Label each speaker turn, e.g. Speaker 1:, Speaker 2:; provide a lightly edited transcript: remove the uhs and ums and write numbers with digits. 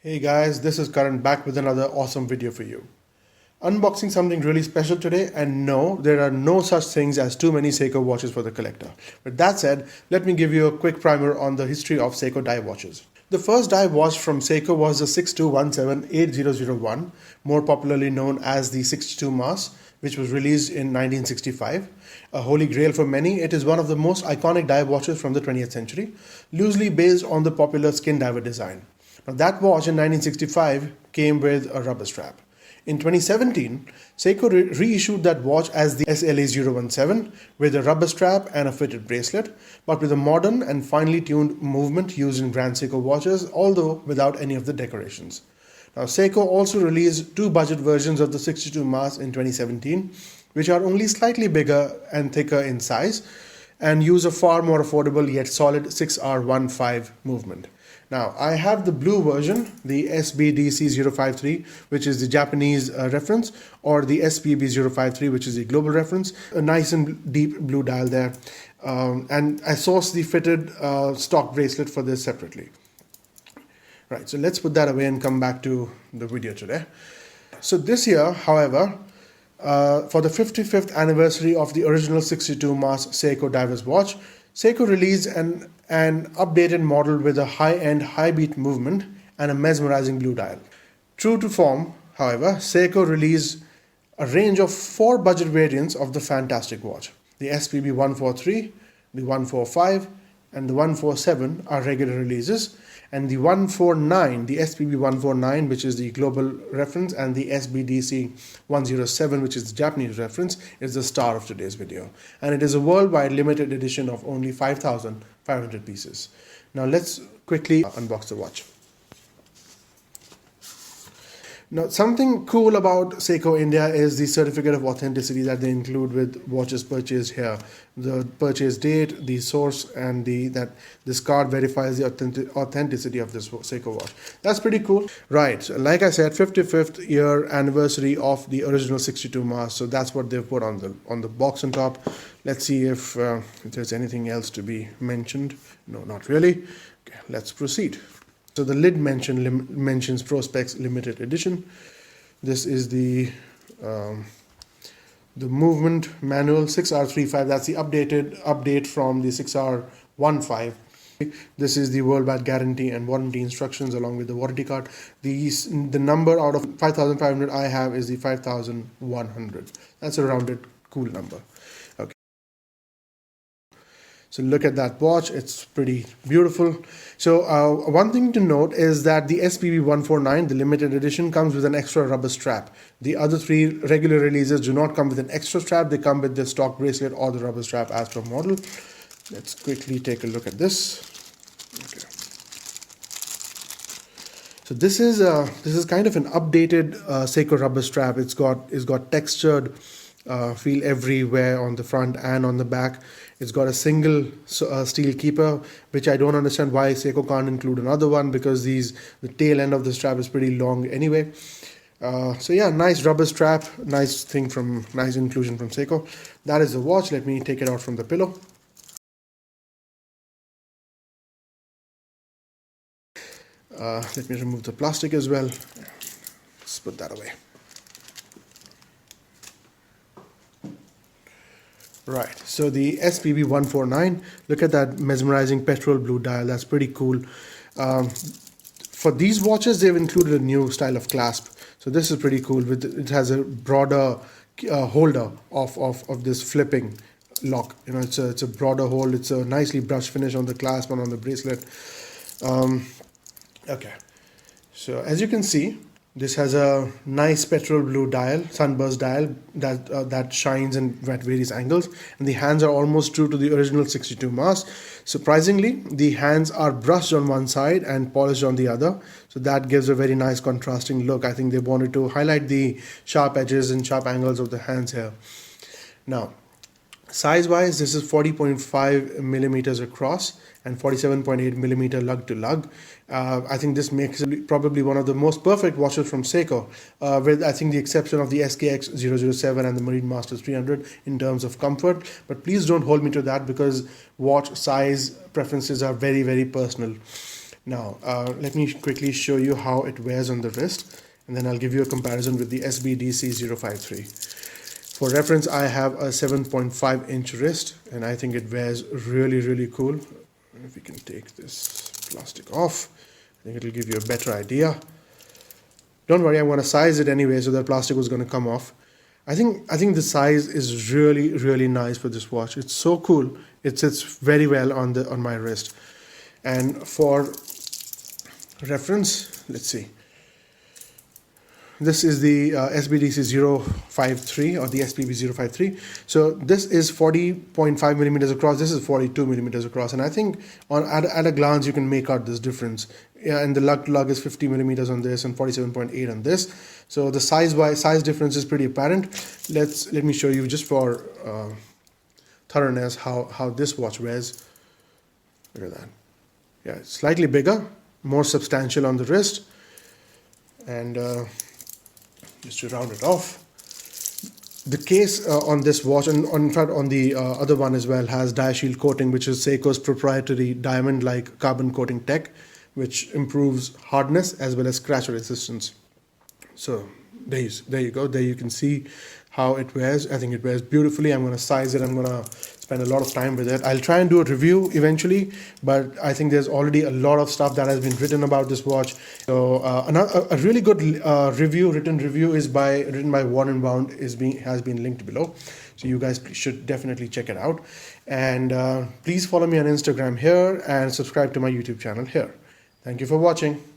Speaker 1: Hey guys, this is Karan back with another awesome video for you. Unboxing something really special today, and no, there are no such things as too many Seiko watches for the collector. With that said, let me give you a quick primer on the history of Seiko dive watches. The first dive watch from Seiko was the 6217-8001, more popularly known as the 62 Mars, which was released in 1965. A holy grail for many, it is one of the most iconic dive watches from the 20th century, loosely based on the popular skin diver design. Now, that watch in 1965 came with a rubber strap. In 2017, Seiko reissued that watch as the SLA017 with a rubber strap and a fitted bracelet, but with a modern and finely tuned movement used in Grand Seiko watches, although without any of the decorations. Now, Seiko also released two budget versions of the 62 Mars in 2017, which are only slightly bigger and thicker in size and use a far more affordable yet solid 6R15 movement. Now, I have the blue version, the SBDC107, which is the Japanese reference, or the SPB149, which is the global reference. A nice and deep blue dial there. And I sourced the fitted stock bracelet for this separately. Right, so let's put that away and come back to the video today. So this year, however, for the 55th anniversary of the original 62 Mars Seiko Diver's watch, Seiko released an updated model with a high-end, high-beat movement and a mesmerizing blue dial. True to form, however, Seiko released a range of 4 budget variants of the fantastic watch. The SPB143, the 145, and the 147 are regular releases, and the 149, the SPB149, which is the global reference, and the SBDC107, which is the Japanese reference, is the star of today's video. And it is a worldwide limited edition of only 5,500 pieces. Now let's quickly unbox the watch. Now, something cool about Seiko India is the certificate of authenticity that they include with watches purchased here. The purchase date, the source, and that this card verifies the authenticity of this Seiko watch. That's pretty cool. Right, so like I said, 55th year anniversary of the original 62 Mars. So that's what they've put on the box on top. Let's see if there's anything else to be mentioned. No, not really. Okay, let's proceed. So the lid mentions Prospex limited edition. This is the movement manual 6R35. That's the update from the 6R15. This is the worldwide guarantee and warranty instructions along with the warranty card. The number out of 5,500 I have is the 5,100. That's a rounded cool number. Okay. So look at that watch, it's pretty beautiful. So one thing to note is that the SPB149, the limited edition, comes with an extra rubber strap. The other 3 regular releases do not come with an extra strap, they come with the stock bracelet or the rubber strap as per model. Let's quickly take a look at this. Okay. So this is kind of an updated Seiko rubber strap. It's got textured feel everywhere on the front and on the back. It's got a single steel keeper, which I don't understand why Seiko can't include another one, because the tail end of the strap is pretty long anyway. So yeah, nice rubber strap, nice inclusion from Seiko. That is the watch. Let me take it out from the pillow. Let me remove the plastic as well. Let's put that away. Right, so the SPB149, look at that mesmerizing petrol blue dial. That's pretty cool. For these watches, they've included a new style of clasp. So this is pretty cool. It has a broader holder of this flipping lock. You know, it's a broader hold. It's a nicely brushed finish on the clasp and on the bracelet. Okay, so as you can see, this has a nice petrol blue dial, sunburst dial that shines at various angles, and the hands are almost true to the original 62 Mars. Surprisingly, the hands are brushed on one side and polished on the other, so that gives a very nice contrasting look. I think they wanted to highlight the sharp edges and sharp angles of the hands here. Now, size-wise, this is 40.5 millimeters across and 47.8 millimeter lug to lug. I think this makes it probably one of the most perfect watches from Seiko, with I think the exception of the SKX007 and the Marine Masters 300 in terms of comfort. But please don't hold me to that, because watch size preferences are very, very personal. Now, let me quickly show you how it wears on the wrist, and then I'll give you a comparison with the SBDC107. For reference, I have a 7.5 inch wrist, and I think it wears really cool. If we can take this plastic off, I think it'll give you a better idea. Don't worry, I'm going to size it anyway, so the plastic was going to come off. I think the size is really nice for this watch. It's so cool. It sits very well on my wrist. And for reference, let's see. This is the SBDC053 or the SPB053. So this is 40.5 millimeters across. This is 42 millimeters across, and I think at a glance you can make out this difference. Yeah, and the lug is 50 millimeters on this and 47.8 on this. So the size difference is pretty apparent. Let me show you just for thoroughness how this watch wears. Look at that. Yeah, it's slightly bigger, more substantial on the wrist, and just to round it off, the case on this watch, and in fact on the other one as well, has Diashield coating, which is Seiko's proprietary diamond-like carbon coating tech, which improves hardness as well as scratch resistance. So there you go. There you can see how it wears. I think it wears beautifully. I'm going to size it. I'm going to spend a lot of time with it. I'll try and do a review eventually, but I think there's already a lot of stuff that has been written about this watch. So a really good written review is written by Warren Bound has been linked below. So you guys should definitely check it out. And please follow me on Instagram here and subscribe to my YouTube channel here. Thank you for watching.